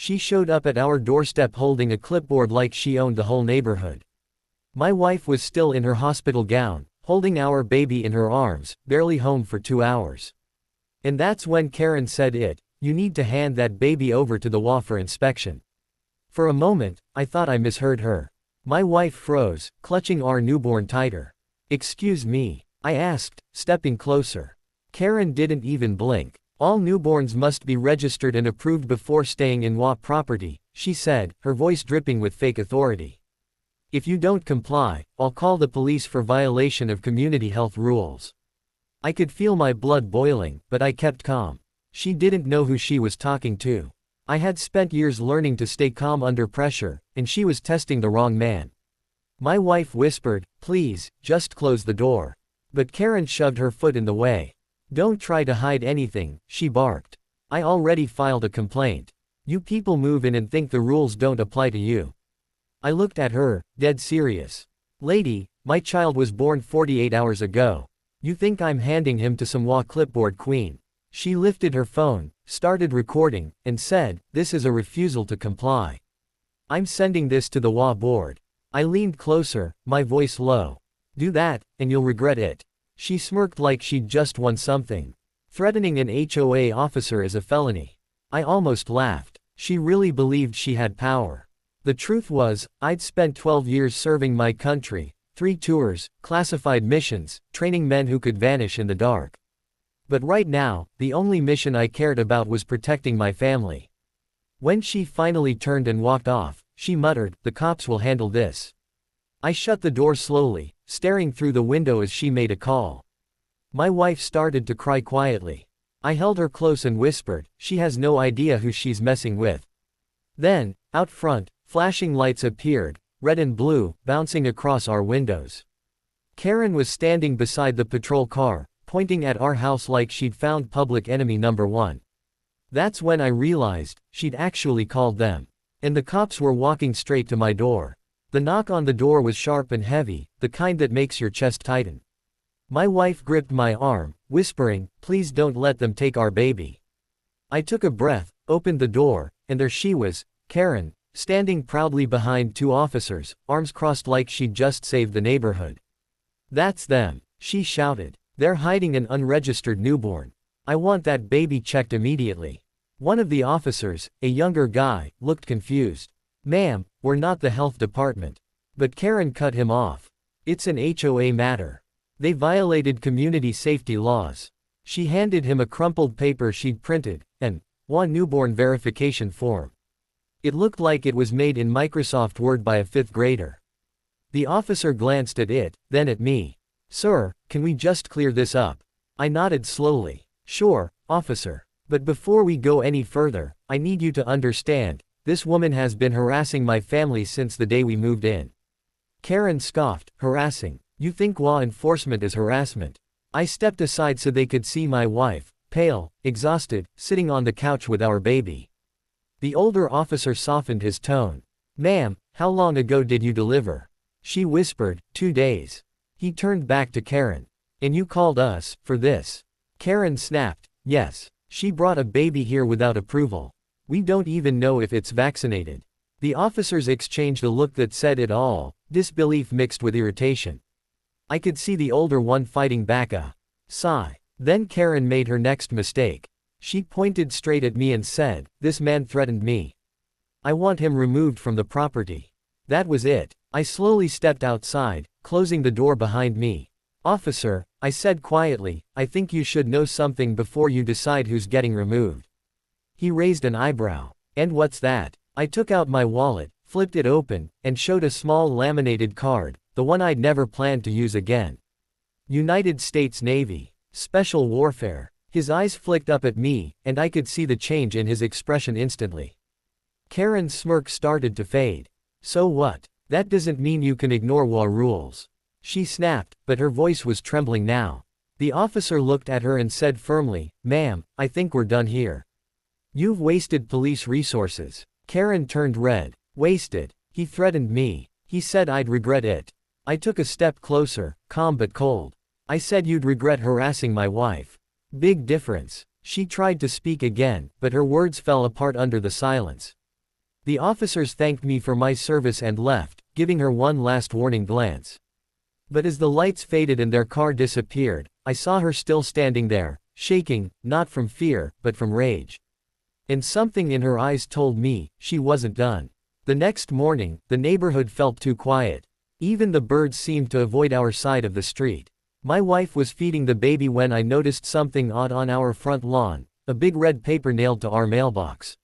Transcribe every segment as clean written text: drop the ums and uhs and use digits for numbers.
She showed up at our doorstep holding a clipboard like she owned the whole neighborhood. My wife was still in her hospital gown, holding our baby in her arms, barely home for 2 hours. And that's when Karen said you need to hand that baby over to the HOA for inspection. For a moment, I thought I misheard her. My wife froze, clutching our newborn tighter. "Excuse me?" I asked, stepping closer. Karen didn't even blink. "All newborns must be registered and approved before staying in HOA property," she said, her voice dripping with fake authority. "If you don't comply, I'll call the police for violation of community health rules." I could feel my blood boiling, but I kept calm. She didn't know who she was talking to. I had spent years learning to stay calm under pressure, and she was testing the wrong man. My wife whispered, "Please, just close the door." But Karen shoved her foot in the way. "Don't try to hide anything," she barked. "I already filed a complaint. You people move in and think the rules don't apply to you." I looked at her, dead serious. "Lady, my child was born 48 hours ago. You think I'm handing him to some HOA clipboard queen?" She lifted her phone, started recording, and said, "This is a refusal to comply. I'm sending this to the HOA board." I leaned closer, my voice low. "Do that, and you'll regret it." She smirked like she'd just won something. Threatening an HOA officer is a felony. I almost laughed. She really believed she had power. The truth was, I'd spent 12 years serving my country, 3 tours, classified missions, training men who could vanish in the dark. But right now, the only mission I cared about was protecting my family. When she finally turned and walked off, she muttered, "The cops will handle this." I shut the door slowly, staring through the window as she made a call. My wife started to cry quietly. I held her close and whispered, "She has no idea who she's messing with." Then, out front, flashing lights appeared, red and blue, bouncing across our windows. Karen was standing beside the patrol car, pointing at our house like she'd found public enemy number 1. That's when I realized, she'd actually called them. And the cops were walking straight to my door. The knock on the door was sharp and heavy, the kind that makes your chest tighten. My wife gripped my arm, whispering, "Please don't let them take our baby." I took a breath, opened the door, and there she was, Karen, standing proudly behind 2 officers, arms crossed like she'd just saved the neighborhood. "That's them," she shouted. "They're hiding an unregistered newborn. I want that baby checked immediately." One of the officers, a younger guy, looked confused. "Ma'am, we're not the health department." But Karen cut him off. "It's an HOA matter. They violated community safety laws." She handed him a crumpled paper she'd printed, an HOA newborn verification form. It looked like it was made in Microsoft Word by a 5th grader. The officer glanced at it, then at me. "Sir, can we just clear this up?" I nodded slowly. "Sure, officer. But before we go any further, I need you to understand, this woman has been harassing my family since the day we moved in." Karen scoffed, "Harassing? You think law enforcement is harassment?" I stepped aside so they could see my wife, pale, exhausted, sitting on the couch with our baby. The older officer softened his tone. "Ma'am, how long ago did you deliver?" She whispered, 2 days. He turned back to Karen. "And you called us, for this?" Karen snapped, "Yes. She brought a baby here without approval. We don't even know if it's vaccinated." The officers exchanged a look that said it all, disbelief mixed with irritation. I could see the older one fighting back a sigh. Then Karen made her next mistake. She pointed straight at me and said, "This man threatened me. I want him removed from the property." That was it. I slowly stepped outside, closing the door behind me. "Officer," I said quietly, "I think you should know something before you decide who's getting removed." He raised an eyebrow. "And what's that?" I took out my wallet, flipped it open, and showed a small laminated card, the one I'd never planned to use again. United States Navy. Special Warfare. His eyes flicked up at me, and I could see the change in his expression instantly. Karen's smirk started to fade. "So what? That doesn't mean you can ignore HOA rules." She snapped, but her voice was trembling now. The officer looked at her and said firmly, "Ma'am, I think we're done here. You've wasted police resources." Karen turned red. "Wasted?" He threatened me. He said I'd regret it. I took a step closer, calm but cold. "I said you'd regret harassing my wife. Big difference." She tried to speak again, but her words fell apart under the silence. The officers thanked me for my service and left, giving her one last warning glance. But as the lights faded and their car disappeared, I saw her still standing there, shaking, not from fear, but from rage. And something in her eyes told me, she wasn't done. The next morning, the neighborhood felt too quiet. Even the birds seemed to avoid our side of the street. My wife was feeding the baby when I noticed something odd on our front lawn, a big red paper nailed to our mailbox.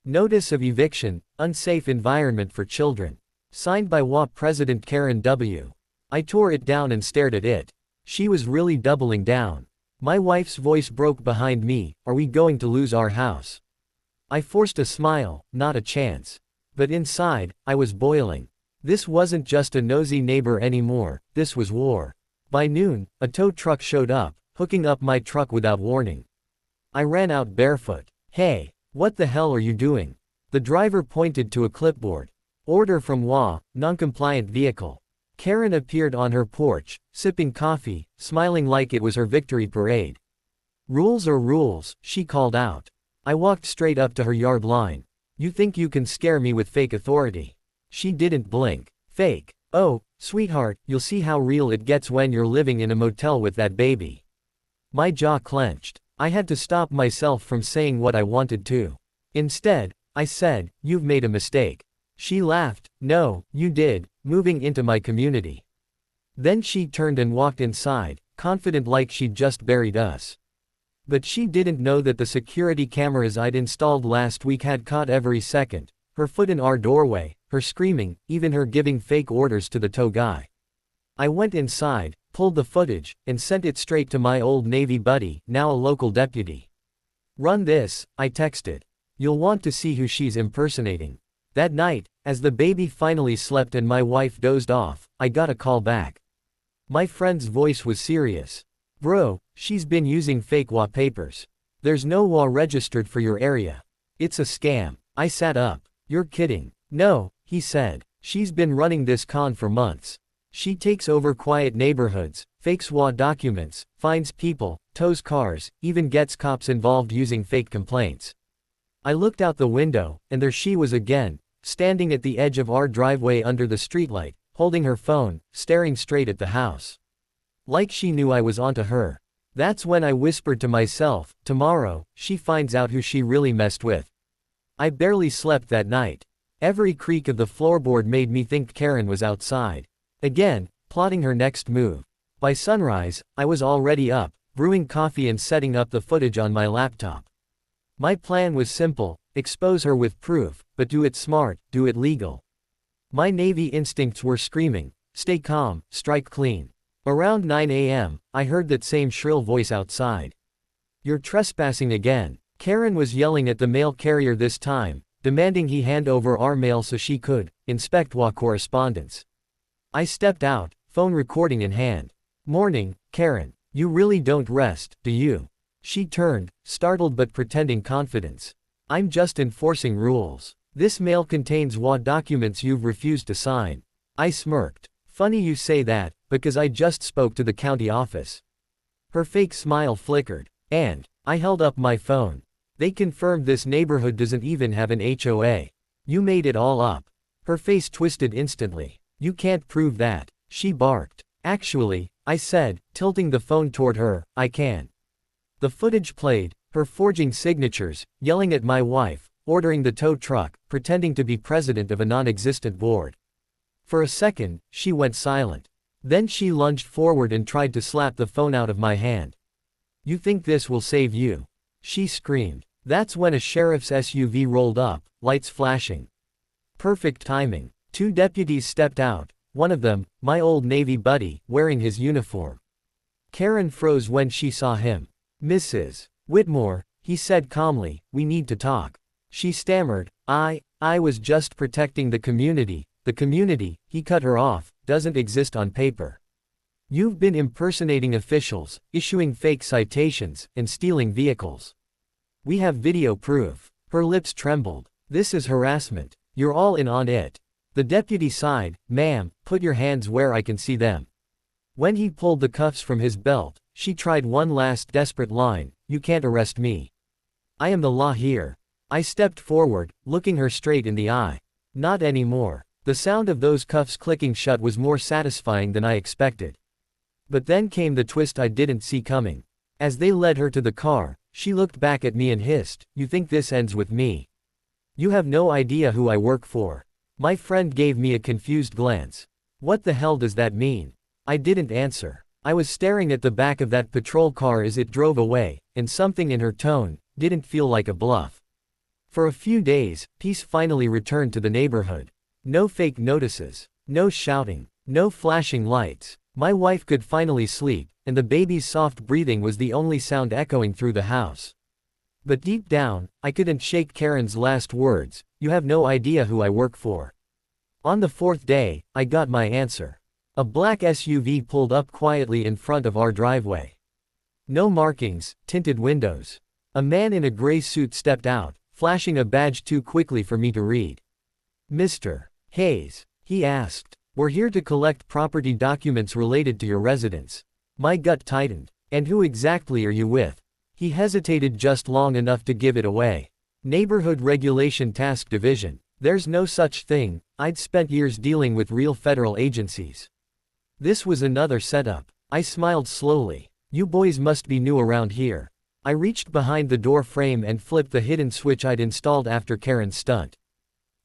Notice of eviction, unsafe environment for children. Signed by HOA President Karen W. I tore it down and stared at it. She was really doubling down. My wife's voice broke behind me, "Are we going to lose our house?" I forced a smile, not a chance. But inside, I was boiling. This wasn't just a nosy neighbor anymore, this was war. By noon, a tow truck showed up, hooking up my truck without warning. I ran out barefoot. "Hey, what the hell are you doing?" The driver pointed to a clipboard. "Order from HOA, non-compliant vehicle." Karen appeared on her porch, sipping coffee, smiling like it was her victory parade. "Rules are rules," she called out. I walked straight up to her yard line. "You think you can scare me with fake authority?" She didn't blink. "Fake? Oh, sweetheart, you'll see how real it gets when you're living in a motel with that baby." My jaw clenched. I had to stop myself from saying what I wanted to. Instead, I said, "You've made a mistake." She laughed. "No, you did, moving into my community." Then she turned and walked inside, confident like she'd just buried us. But she didn't know that the security cameras I'd installed last week had caught every second, her foot in our doorway, her screaming, even her giving fake orders to the tow guy. I went inside, pulled the footage, and sent it straight to my old Navy buddy, now a local deputy. "Run this," I texted. "You'll want to see who she's impersonating." That night, as the baby finally slept and my wife dozed off, I got a call back. My friend's voice was serious. "Bro, she's been using fake HOA papers. There's no HOA registered for your area. It's a scam." I sat up. "You're kidding." "No," he said. "She's been running this con for months. She takes over quiet neighborhoods, fakes HOA documents, finds people, tows cars, even gets cops involved using fake complaints." I looked out the window, and there she was again, standing at the edge of our driveway under the streetlight, holding her phone, staring straight at the house. Like she knew I was onto her. That's when I whispered to myself, tomorrow, she finds out who she really messed with. I barely slept that night. Every creak of the floorboard made me think Karen was outside. Again, plotting her next move. By sunrise, I was already up, brewing coffee and setting up the footage on my laptop. My plan was simple, expose her with proof, but do it smart, do it legal. My Navy instincts were screaming, stay calm, strike clean. Around 9 a.m., I heard that same shrill voice outside. "You're trespassing again." Karen was yelling at the mail carrier this time, demanding he hand over our mail so she could inspect HOA correspondence. I stepped out, phone recording in hand. "Morning, Karen. You really don't rest, do you?" She turned, startled but pretending confidence. "I'm just enforcing rules. This mail contains HOA documents you've refused to sign." I smirked. "Funny you say that, because I just spoke to the county office." Her fake smile flickered. "And," I held up my phone. "They confirmed this neighborhood doesn't even have an HOA. You made it all up." Her face twisted instantly. "You can't prove that." She barked. "Actually," I said, tilting the phone toward her, "I can." The footage played, her forging signatures, yelling at my wife, ordering the tow truck, pretending to be president of a non-existent board. For a second, she went silent. Then she lunged forward and tried to slap the phone out of my hand. "You think this will save you?" she screamed. That's when a sheriff's SUV rolled up, lights flashing. Perfect timing. 2 deputies stepped out, one of them, my old Navy buddy, wearing his uniform. Karen froze when she saw him. "Mrs. Whitmore," he said calmly, "we need to talk." She stammered, I was just protecting the community," he cut her off, "doesn't exist on paper. You've been impersonating officials, issuing fake citations, and stealing vehicles. We have video proof." Her lips trembled. "This is harassment. You're all in on it." The deputy sighed, "Ma'am, put your hands where I can see them." When he pulled the cuffs from his belt, she tried one last desperate line, "You can't arrest me. I am the law here." I stepped forward, looking her straight in the eye. Not anymore. The sound of those cuffs clicking shut was more satisfying than I expected. But then came the twist I didn't see coming. As they led her to the car, she looked back at me and hissed, "You think this ends with me? You have no idea who I work for." My friend gave me a confused glance. "What the hell does that mean?" I didn't answer. I was staring at the back of that patrol car as it drove away, and something in her tone didn't feel like a bluff. For a few days, peace finally returned to the neighborhood. No fake notices. No shouting. No flashing lights. My wife could finally sleep, and the baby's soft breathing was the only sound echoing through the house. But deep down, I couldn't shake Karen's last words, "You have no idea who I work for." On the fourth day, I got my answer. A black SUV pulled up quietly in front of our driveway. No markings, tinted windows. A man in a gray suit stepped out, flashing a badge too quickly for me to read. "Mr. Hayes?" he asked. "We're here to collect property documents related to your residence." My gut tightened. "And who exactly are you with?" He hesitated just long enough to give it away. "Neighborhood Regulation Task Division." There's no such thing. I'd spent years dealing with real federal agencies. This was another setup. I smiled slowly. "You boys must be new around here." I reached behind the door frame and flipped the hidden switch I'd installed after Karen's stunt.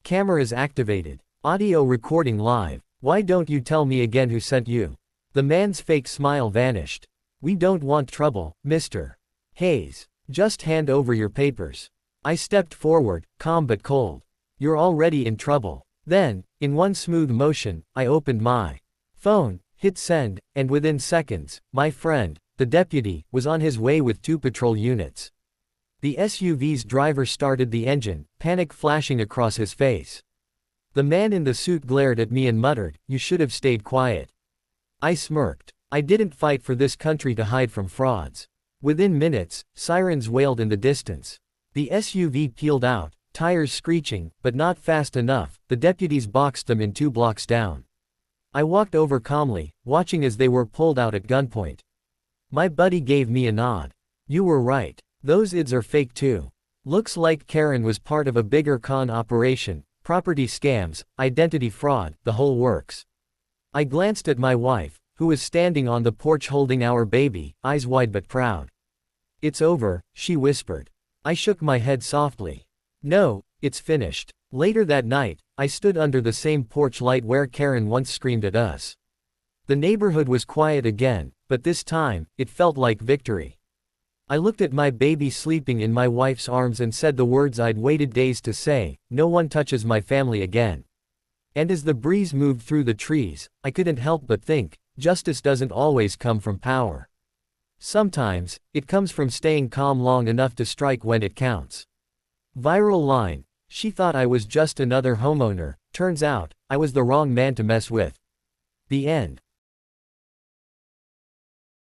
"Cameras activated. Audio recording live. Why don't you tell me again who sent you?" The man's fake smile vanished. "We don't want trouble, Mr. Hayes. Just hand over your papers." I stepped forward, calm but cold. "You're already in trouble." Then, in one smooth motion, I opened my phone, hit send, and within seconds, my friend, the deputy, was on his way with 2 patrol units. The SUV's driver started the engine, panic flashing across his face. The man in the suit glared at me and muttered, "You should have stayed quiet." I smirked. I didn't fight for this country to hide from frauds. Within minutes, sirens wailed in the distance. The SUV peeled out, tires screeching, but not fast enough. The deputies boxed them in 2 blocks down. I walked over calmly, watching as they were pulled out at gunpoint. My buddy gave me a nod. "You were right. Those IDs are fake too. Looks like Karen was part of a bigger con operation, property scams, identity fraud, the whole works." I glanced at my wife, who was standing on the porch holding our baby, eyes wide but proud. "It's over," she whispered. I shook my head softly. "No, it's finished." Later that night, I stood under the same porch light where Karen once screamed at us. The neighborhood was quiet again, but this time, it felt like victory. I looked at my baby sleeping in my wife's arms and said the words I'd waited days to say, "No one touches my family again." And as the breeze moved through the trees, I couldn't help but think, justice doesn't always come from power. Sometimes, it comes from staying calm long enough to strike when it counts. Viral line: "She thought I was just another homeowner, turns out, I was the wrong man to mess with." The end.